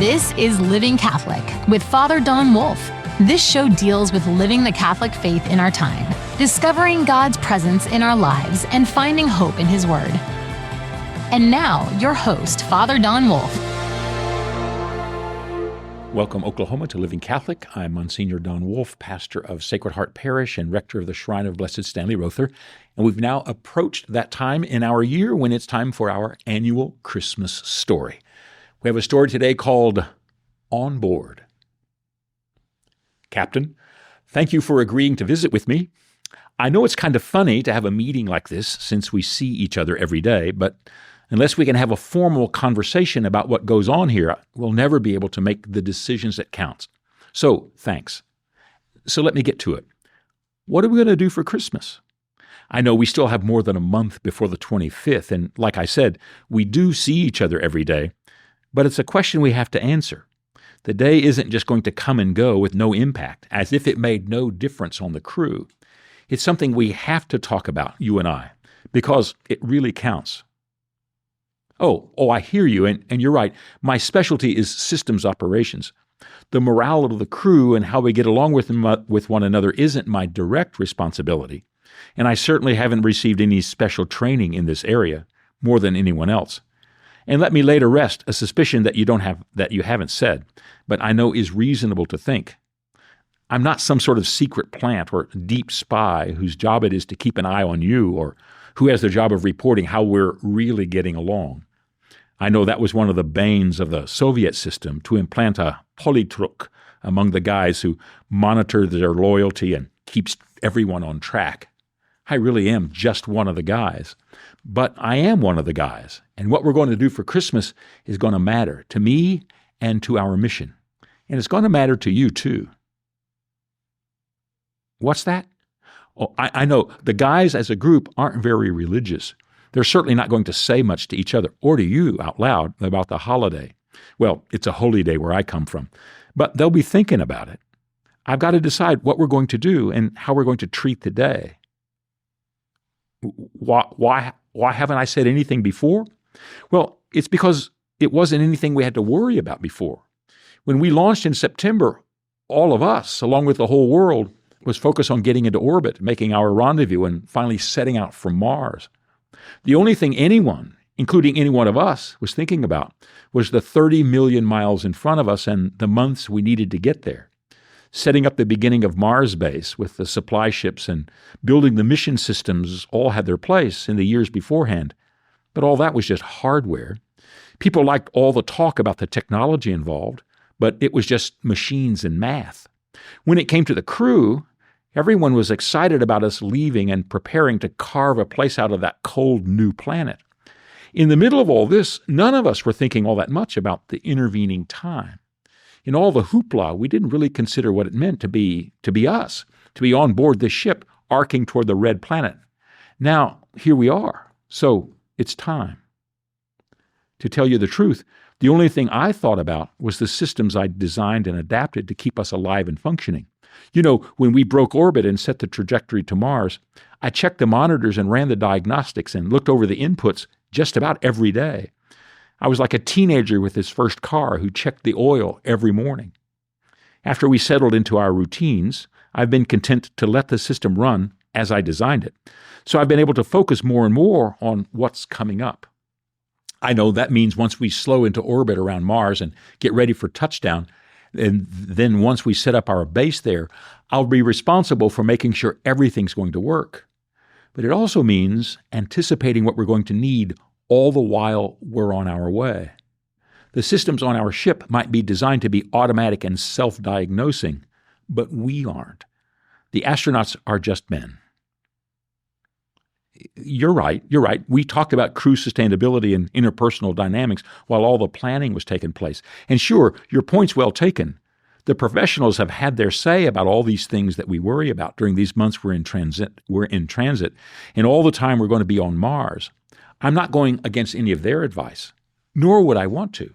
This is Living Catholic with Father Don Wolf. This show deals with living the Catholic faith in our time, discovering God's presence in our lives, and finding hope in His Word. And now, your host, Father Don Wolf. Welcome, Oklahoma, to Living Catholic. I'm Monsignor Don Wolf, pastor of Sacred Heart Parish and rector of the Shrine of Blessed Stanley Rother. And we've now approached that time in our year when it's time for our annual Christmas story. We have a story today called On Board. Captain, thank you for agreeing to visit with me. I know it's kind of funny to have a meeting like this since we see each other every day, but unless we can have a formal conversation about what goes on here, we'll never be able to make the decisions that count. So, thanks. So let me get to it. What are we going to do for Christmas? I know we still have more than a month before the 25th, and like I said, we do see each other every day, but it's a question we have to answer. The day isn't just going to come and go with no impact, as if it made no difference on the crew. It's something we have to talk about, you and I, because it really counts. Oh, I hear you, and you're right. My specialty is systems operations. The morale of the crew and how we get along with one another isn't my direct responsibility, and I certainly haven't received any special training in this area, more than anyone else. And let me lay to rest a suspicion that you haven't said, but I know is reasonable to think. I'm not some sort of secret plant or deep spy whose job it is to keep an eye on you, or who has the job of reporting how we're really getting along. I know that was one of the banes of the Soviet system, to implant a politruk among the guys who monitor their loyalty and keeps everyone on track. I really am just one of the guys. But I am one of the guys, and what we're going to do for Christmas is going to matter to me and to our mission. And it's going to matter to you, too. What's that? Oh, I know the guys as a group aren't very religious. They're certainly not going to say much to each other or to you out loud about the holiday. Well, it's a holy day where I come from, but they'll be thinking about it. I've got to decide what we're going to do and how we're going to treat the day. Why haven't I said anything before? Well, it's because it wasn't anything we had to worry about before. When we launched in September, all of us, along with the whole world, was focused on getting into orbit, making our rendezvous, and finally setting out for Mars. The only thing anyone, including any one of us, was thinking about was the 30 million miles in front of us and the months we needed to get there. Setting up the beginning of Mars base with the supply ships and building the mission systems all had their place in the years beforehand. But all that was just hardware. People liked all the talk about the technology involved, but it was just machines and math. When it came to the crew, everyone was excited about us leaving and preparing to carve a place out of that cold new planet. In the middle of all this, none of us were thinking all that much about the intervening time. In all the hoopla, we didn't really consider what it meant to be us, to be on board this ship arcing toward the red planet. Now, here we are, so it's time. To tell you the truth, the only thing I thought about was the systems I'd designed and adapted to keep us alive and functioning. You know, when we broke orbit and set the trajectory to Mars, I checked the monitors and ran the diagnostics and looked over the inputs just about every day. I was like a teenager with his first car who checked the oil every morning. After we settled into our routines, I've been content to let the system run as I designed it. So I've been able to focus more and more on what's coming up. I know that means once we slow into orbit around Mars and get ready for touchdown, and then once we set up our base there, I'll be responsible for making sure everything's going to work. But it also means anticipating what we're going to need all the while we're on our way. The systems on our ship might be designed to be automatic and self-diagnosing, but we aren't. The astronauts are just men. You're right. We talked about crew sustainability and interpersonal dynamics while all the planning was taking place. And sure, your point's well taken. The professionals have had their say about all these things that we worry about during these months we're in transit, and all the time we're going to be on Mars. I'm not going against any of their advice, nor would I want to.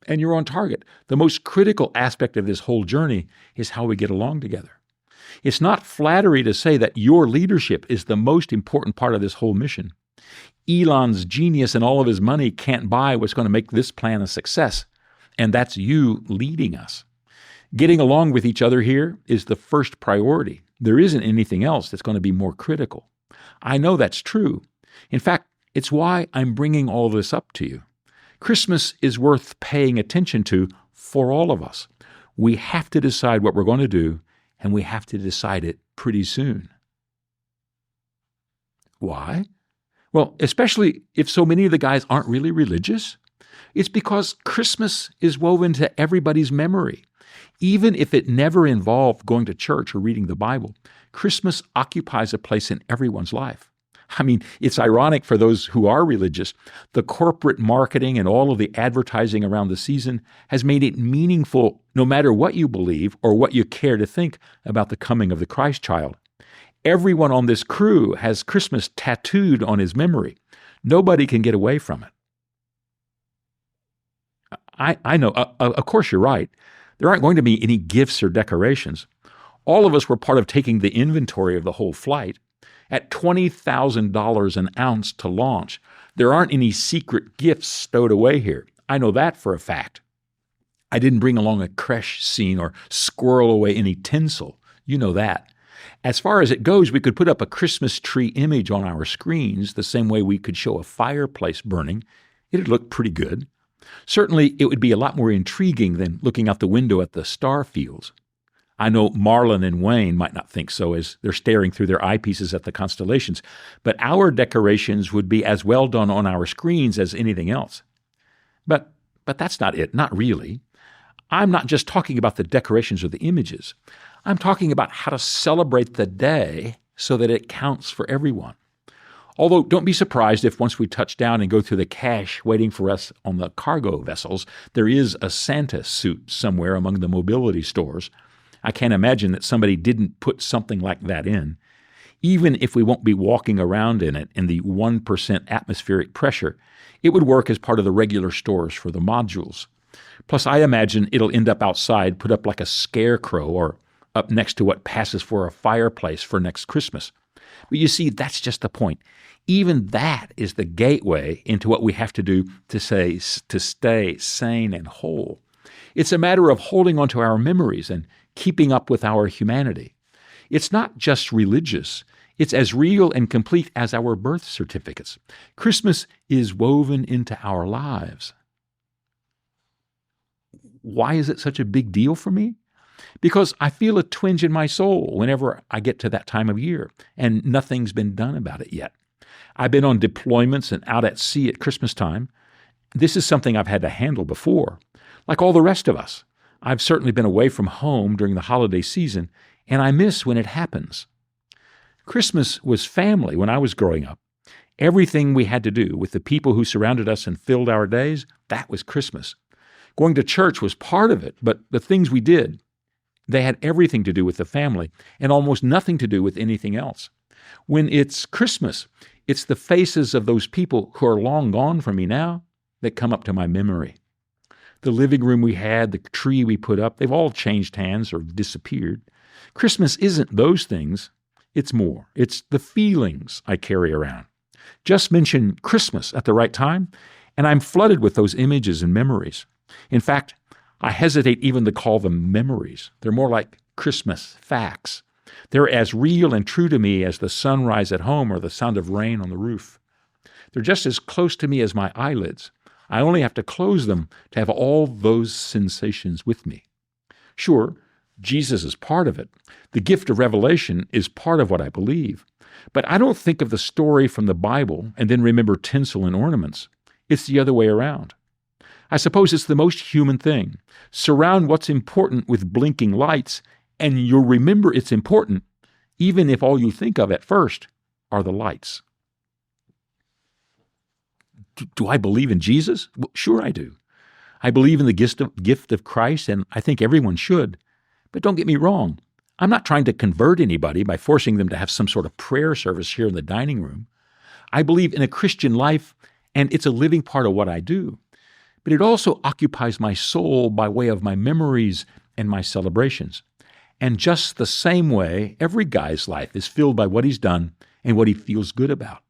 And you're on target. The most critical aspect of this whole journey is how we get along together. It's not flattery to say that your leadership is the most important part of this whole mission. Elon's genius and all of his money can't buy what's going to make this plan a success. and that's you leading us. Getting along with each other here is the first priority. There isn't anything else that's going to be more critical. I know that's true. In fact, it's why I'm bringing all this up to you. Christmas is worth paying attention to for all of us. We have to decide what we're going to do, and we have to decide it pretty soon. Why? Well, especially if so many of the guys aren't really religious. It's because Christmas is woven to everybody's memory. Even if it never involved going to church or reading the Bible, Christmas occupies a place in everyone's life. I mean, it's ironic for those who are religious. The corporate marketing and all of the advertising around the season has made it meaningful no matter what you believe or what you care to think about the coming of the Christ child. Everyone on this crew has Christmas tattooed on his memory. Nobody can get away from it. I know, of course you're right. There aren't going to be any gifts or decorations. All of us were part of taking the inventory of the whole flight. At $20,000 an ounce to launch, there aren't any secret gifts stowed away here. I know that for a fact. I didn't bring along a creche scene or squirrel away any tinsel. You know that. As far as it goes, we could put up a Christmas tree image on our screens the same way we could show a fireplace burning. It'd look pretty good. Certainly, it would be a lot more intriguing than looking out the window at the star fields. I know Marlon and Wayne might not think so as they're staring through their eyepieces at the constellations, but our decorations would be as well done on our screens as anything else. But that's not it, not really. I'm not just talking about the decorations or the images. I'm talking about how to celebrate the day so that it counts for everyone. Although, don't be surprised if once we touch down and go through the cache waiting for us on the cargo vessels, there is a Santa suit somewhere among the mobility stores. I can't imagine that somebody didn't put something like that in. Even if we won't be walking around in it in the 1% atmospheric pressure, it would work as part of the regular stores for the modules. Plus, I imagine it'll end up outside, put up like a scarecrow or up next to what passes for a fireplace for next Christmas. But you see, that's just the point. Even that is the gateway into what we have to do to stay sane and whole. It's a matter of holding on to our memories and keeping up with our humanity. It's not just religious. It's as real and complete as our birth certificates. Christmas is woven into our lives. Why is it such a big deal for me? Because I feel a twinge in my soul whenever I get to that time of year, and nothing's been done about it yet. I've been on deployments and out at sea at Christmas time. This is something I've had to handle before. Like all the rest of us, I've certainly been away from home during the holiday season, and I miss when it happens. Christmas was family when I was growing up. Everything we had to do with the people who surrounded us and filled our days, that was Christmas. Going to church was part of it, but the things we did, they had everything to do with the family and almost nothing to do with anything else. When it's Christmas, it's the faces of those people who are long gone from me now that come up to my memory. The living room we had, the tree we put up, they've all changed hands or disappeared. Christmas isn't those things. It's more. It's the feelings I carry around. Just mention Christmas at the right time, and I'm flooded with those images and memories. In fact, I hesitate even to call them memories. They're more like Christmas facts. They're as real and true to me as the sunrise at home or the sound of rain on the roof. They're just as close to me as my eyelids. I only have to close them to have all those sensations with me. Sure, Jesus is part of it. The gift of revelation is part of what I believe. But I don't think of the story from the Bible and then remember tinsel and ornaments. It's the other way around. I suppose it's the most human thing. Surround what's important with blinking lights, and you'll remember it's important, even if all you think of at first are the lights. Do I believe in Jesus? Well, sure I do. I believe in the gift of Christ, and I think everyone should. But don't get me wrong. I'm not trying to convert anybody by forcing them to have some sort of prayer service here in the dining room. I believe in a Christian life, and it's a living part of what I do. But it also occupies my soul by way of my memories and my celebrations. And just the same way, every guy's life is filled by what he's done and what he feels good about.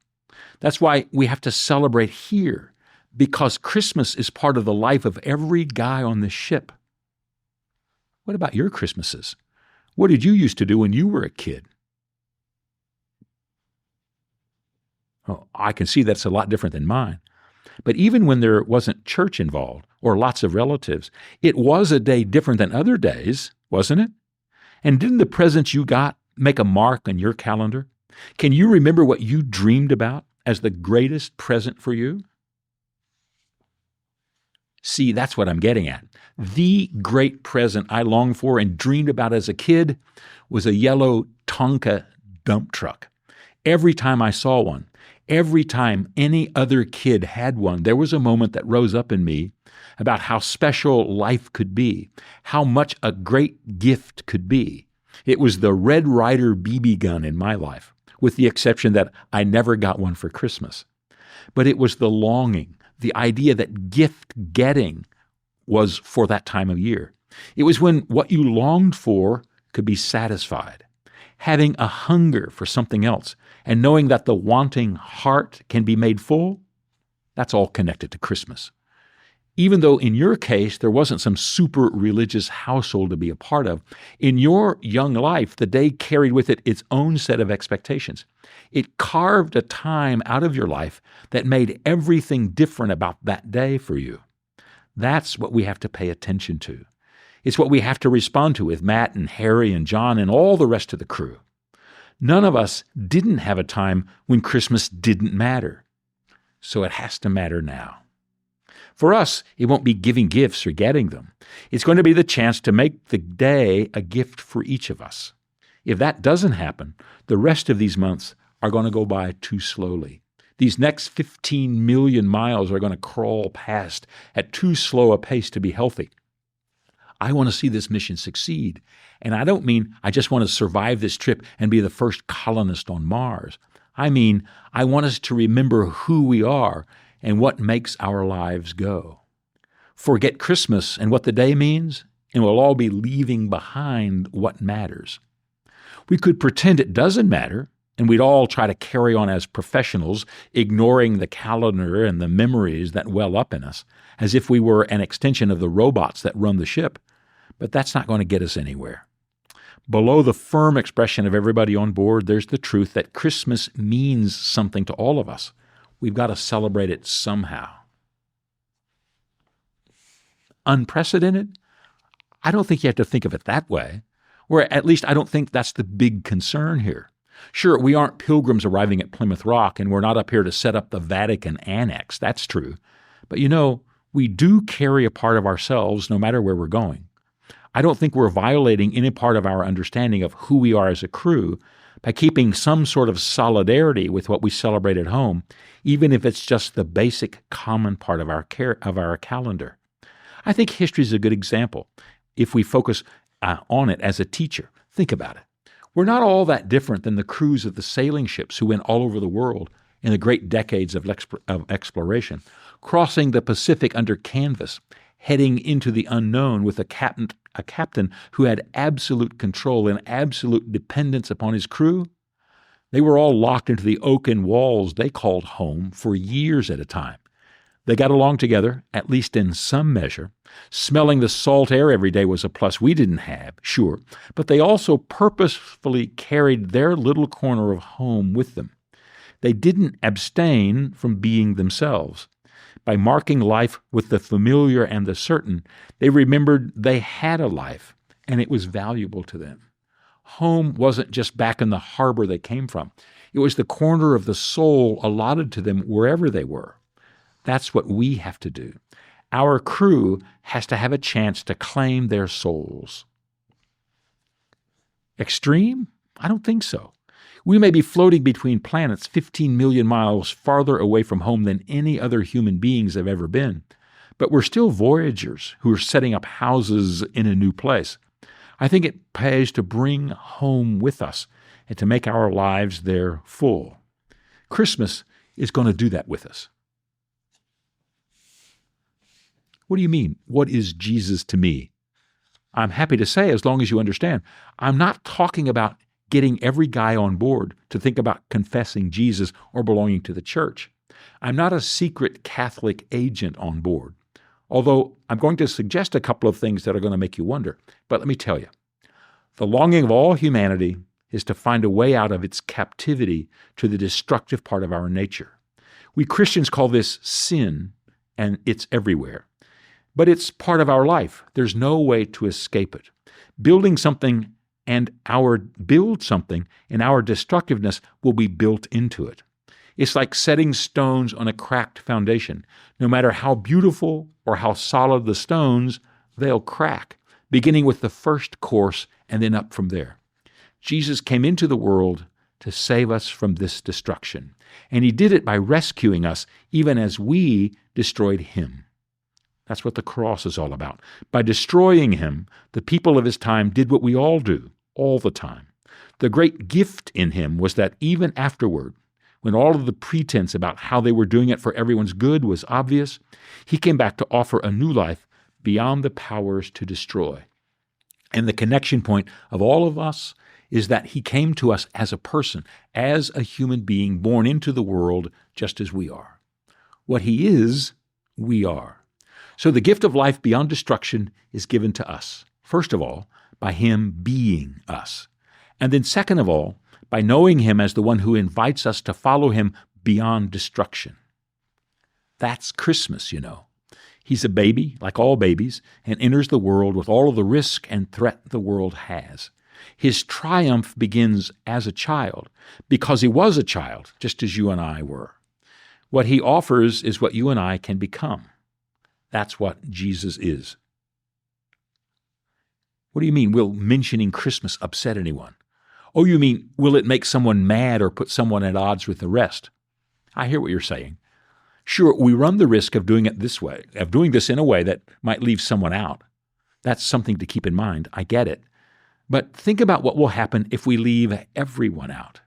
That's why we have to celebrate here, because Christmas is part of the life of every guy on this ship. What about your Christmases? What did you used to do when you were a kid? Oh, I can see that's a lot different than mine. But even when there wasn't church involved or lots of relatives, it was a day different than other days, wasn't it? And didn't the presents you got make a mark on your calendar? Can you remember what you dreamed about as the greatest present for you? See, that's what I'm getting at. The great present I longed for and dreamed about as a kid was a yellow Tonka dump truck. Every time I saw one, every time any other kid had one, there was a moment that rose up in me about how special life could be, how much a great gift could be. It was the Red Ryder BB gun in my life, with the exception that I never got one for Christmas. But it was the longing, the idea that gift getting was for that time of year. It was when what you longed for could be satisfied. Having a hunger for something else and knowing that the wanting heart can be made full, that's all connected to Christmas. Even though in your case there wasn't some super religious household to be a part of, in your young life the day carried with it its own set of expectations. It carved a time out of your life that made everything different about that day for you. That's what we have to pay attention to. It's what we have to respond to with Matt and Harry and John and all the rest of the crew. None of us didn't have a time when Christmas didn't matter. So it has to matter now. For us, it won't be giving gifts or getting them. It's going to be the chance to make the day a gift for each of us. If that doesn't happen, the rest of these months are going to go by too slowly. These next 15 million miles are going to crawl past at too slow a pace to be healthy. I want to see this mission succeed. And I don't mean I just want to survive this trip and be the first colonist on Mars. I mean, I want us to remember who we are and what makes our lives go. Forget Christmas and what the day means, and we'll all be leaving behind what matters. We could pretend it doesn't matter, and we'd all try to carry on as professionals, ignoring the calendar and the memories that well up in us, as if we were an extension of the robots that run the ship. But that's not going to get us anywhere. Below the firm expression of everybody on board, there's the truth that Christmas means something to all of us. We've got to celebrate it somehow. Unprecedented? I don't think you have to think of it that way. Or at least I don't think that's the big concern here. Sure, we aren't pilgrims arriving at Plymouth Rock, and we're not up here to set up the Vatican Annex. That's true. But we do carry a part of ourselves no matter where we're going. I don't think we're violating any part of our understanding of who we are as a crew by keeping some sort of solidarity with what we celebrate at home, even if it's just the basic common part of our calendar. I think history is a good example if we focus on it as a teacher. Think about it. We're not all that different than the crews of the sailing ships who went all over the world in the great decades of exploration, crossing the Pacific under canvas, heading into the unknown with a captain who had absolute control and absolute dependence upon his crew. They were all locked into the oaken walls they called home for years at a time. They got along together, at least in some measure. Smelling the salt air every day was a plus we didn't have, sure, but they also purposefully carried their little corner of home with them. They didn't abstain from being themselves. By marking life with the familiar and the certain, they remembered they had a life, and it was valuable to them. Home wasn't just back in the harbor they came from. It was the corner of the soul allotted to them wherever they were. That's what we have to do. Our crew has to have a chance to claim their souls. Extreme? I don't think so. We may be floating between planets 15 million miles farther away from home than any other human beings have ever been, but we're still voyagers who are setting up houses in a new place. I think it pays to bring home with us and to make our lives there full. Christmas is going to do that with us. What do you mean? What is Jesus to me? I'm happy to say, as long as you understand, I'm not talking about getting every guy on board to think about confessing Jesus or belonging to the church. I'm not a secret Catholic agent on board, although I'm going to suggest a couple of things that are going to make you wonder. But let me tell you, the longing of all humanity is to find a way out of its captivity to the destructive part of our nature. We Christians call this sin, and it's everywhere. But it's part of our life. There's no way to escape it. Build something and our destructiveness will be built into it. It's like setting stones on a cracked foundation. No matter how beautiful or how solid the stones, they'll crack, beginning with the first course and then up from there. Jesus came into the world to save us from this destruction, and he did it by rescuing us even as we destroyed him. That's what the cross is all about. By destroying him, the people of his time did what we all do, all the time. The great gift in him was that even afterward, when all of the pretense about how they were doing it for everyone's good was obvious, he came back to offer a new life beyond the powers to destroy. And the connection point of all of us is that he came to us as a person, as a human being born into the world just as we are. What he is, we are. So the gift of life beyond destruction is given to us, first of all, by him being us. And then second of all, by knowing him as the one who invites us to follow him beyond destruction. That's Christmas, you know. He's a baby, like all babies, and enters the world with all of the risk and threat the world has. His triumph begins as a child, because he was a child, just as you and I were. What he offers is what you and I can become. That's what Jesus is. What do you mean, will mentioning Christmas upset anyone? Oh, you mean, will it make someone mad or put someone at odds with the rest? I hear what you're saying. Sure, we run the risk of doing it this way, of doing this in a way that might leave someone out. That's something to keep in mind. I get it. But think about what will happen if we leave everyone out.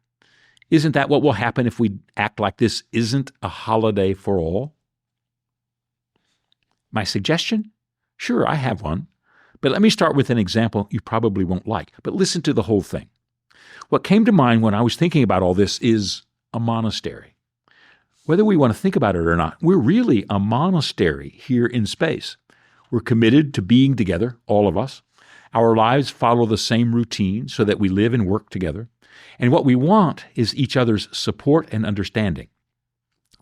Isn't that what will happen if we act like this isn't a holiday for all? My suggestion? Sure, I have one. But let me start with an example you probably won't like. But listen to the whole thing. What came to mind when I was thinking about all this is a monastery. Whether we want to think about it or not, we're really a monastery here in space. We're committed to being together, all of us. Our lives follow the same routine so that we live and work together. And what we want is each other's support and understanding.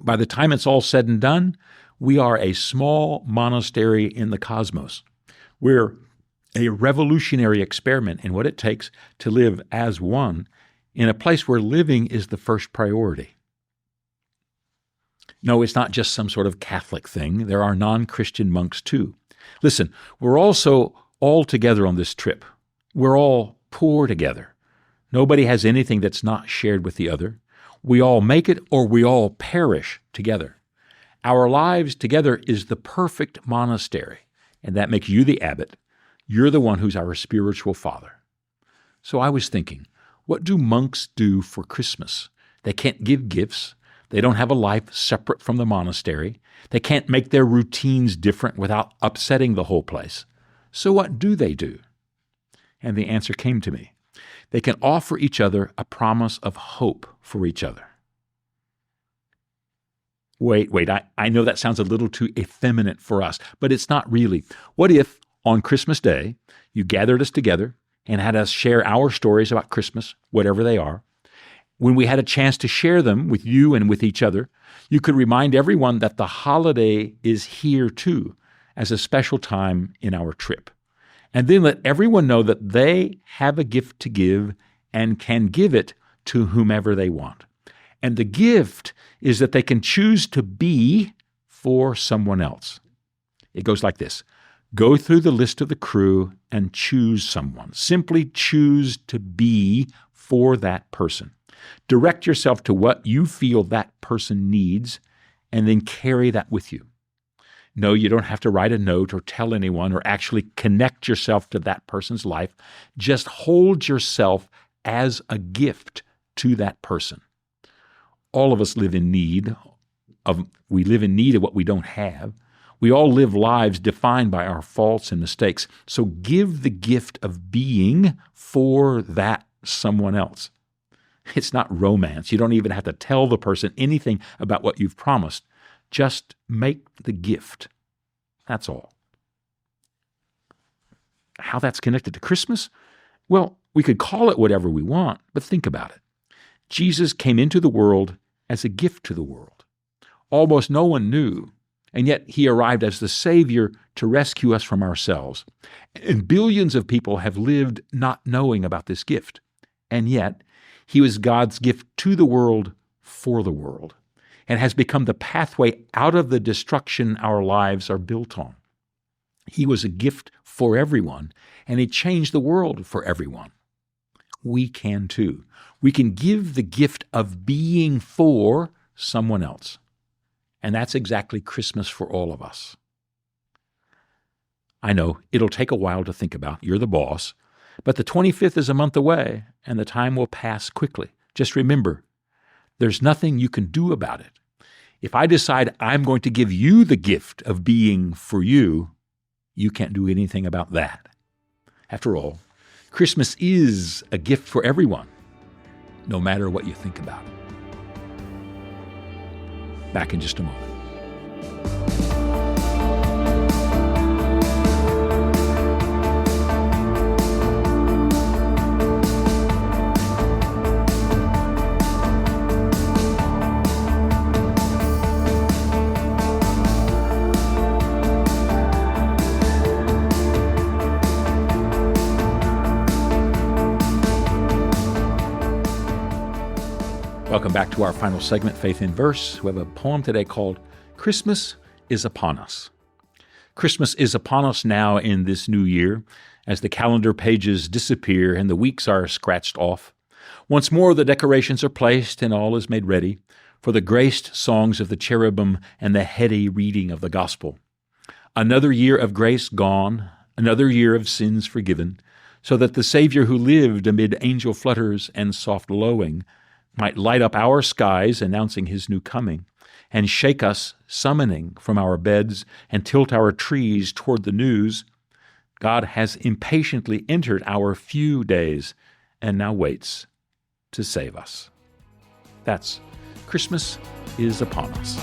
By the time it's all said and done, we are a small monastery in the cosmos. We're a revolutionary experiment in what it takes to live as one in a place where living is the first priority. No, it's not just some sort of Catholic thing. There are non-Christian monks too. Listen, we're also all together on this trip. We're all poor together. Nobody has anything that's not shared with the other. We all make it or we all perish together. Our lives together is the perfect monastery, and that makes you the abbot. You're the one who's our spiritual father. So I was thinking, what do monks do for Christmas? They can't give gifts. They don't have a life separate from the monastery. They can't make their routines different without upsetting the whole place. So what do they do? And the answer came to me. They can offer each other a promise of hope for each other. Wait, I know that sounds a little too effeminate for us, but it's not really. What if, on Christmas Day, you gathered us together and had us share our stories about Christmas, whatever they are? When we had a chance to share them with you and with each other, you could remind everyone that the holiday is here too, as a special time in our trip. And then let everyone know that they have a gift to give and can give it to whomever they want. And the gift is that they can choose to be for someone else. It goes like this. Go through the list of the crew and choose someone. Simply choose to be for that person. Direct yourself to what you feel that person needs, and then carry that with you. No, you don't have to write a note or tell anyone or actually connect yourself to that person's life. Just hold yourself as a gift to that person. All of us live in need of what we don't have. We all live lives defined by our faults and mistakes. So give the gift of being for that someone else. It's not romance. You don't even have to tell the person anything about what you've promised. Just make the gift. That's all. How that's connected to Christmas? Well, we could call it whatever we want, but think about it. Jesus came into the world as a gift to the world. Almost no one knew, and yet he arrived as the Savior to rescue us from ourselves. And billions of people have lived not knowing about this gift. And yet, he was God's gift to the world for the world, and has become the pathway out of the destruction our lives are built on. He was a gift for everyone, and he changed the world for everyone. We can too. We can give the gift of being for someone else. And that's exactly Christmas for all of us. I know it'll take a while to think about. You're the boss. But the 25th is a month away, and the time will pass quickly. Just remember, there's nothing you can do about it. If I decide I'm going to give you the gift of being for you, you can't do anything about that. After all, Christmas is a gift for everyone, no matter what you think about it. Back in just a moment. Welcome back to our final segment, Faith in Verse. We have a poem today called Christmas is Upon Us. Christmas is upon us now in this new year, as the calendar pages disappear and the weeks are scratched off. Once more the decorations are placed and all is made ready for the graced songs of the cherubim and the heady reading of the gospel. Another year of grace gone, another year of sins forgiven, so that the Savior who lived amid angel flutters and soft lowing might light up our skies announcing his new coming, and shake us, summoning from our beds, and tilt our trees toward the news. God has impatiently entered our few days, and now waits to save us. That's Christmas is Upon Us.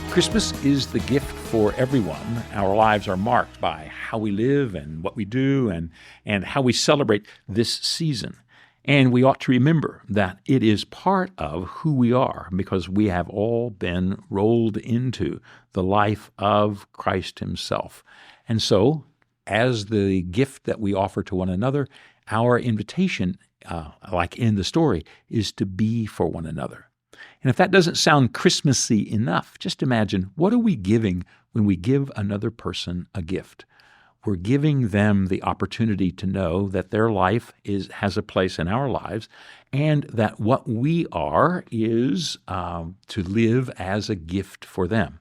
Christmas is the gift for everyone. Our lives are marked by how we live and what we do and how we celebrate this season. And we ought to remember that it is part of who we are because we have all been rolled into the life of Christ himself. And so, as the gift that we offer to one another, our invitation, like in the story, is to be for one another. And if that doesn't sound Christmassy enough, just imagine, what are we giving when we give another person a gift? We're giving them the opportunity to know that their life has a place in our lives, and that what we are is to live as a gift for them.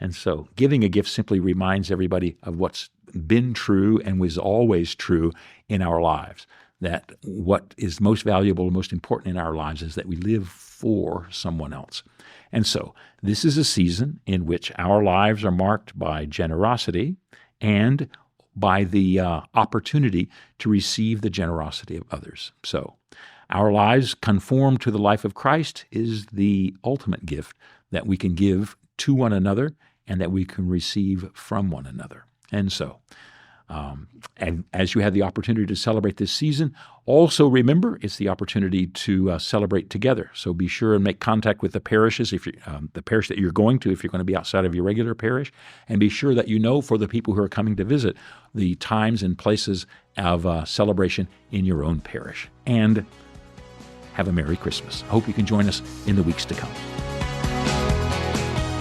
And so giving a gift simply reminds everybody of what's been true and was always true in our lives, that what is most valuable, most important in our lives is that we live for someone else. And so this is a season in which our lives are marked by generosity and by the opportunity to receive the generosity of others. So our lives conform to the life of Christ is the ultimate gift that we can give to one another and that we can receive from one another. And so, and as you have the opportunity to celebrate this season, also remember it's the opportunity to celebrate together. So be sure and make contact with the parishes, if the parish that you're going to, if you're going to be outside of your regular parish, and be sure that you know for the people who are coming to visit the times and places of celebration in your own parish. And have a Merry Christmas. I hope you can join us in the weeks to come.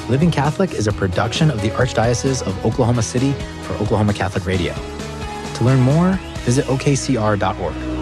Living Catholic is a production of the Archdiocese of Oklahoma City for Oklahoma Catholic Radio. To learn more, visit okcr.org.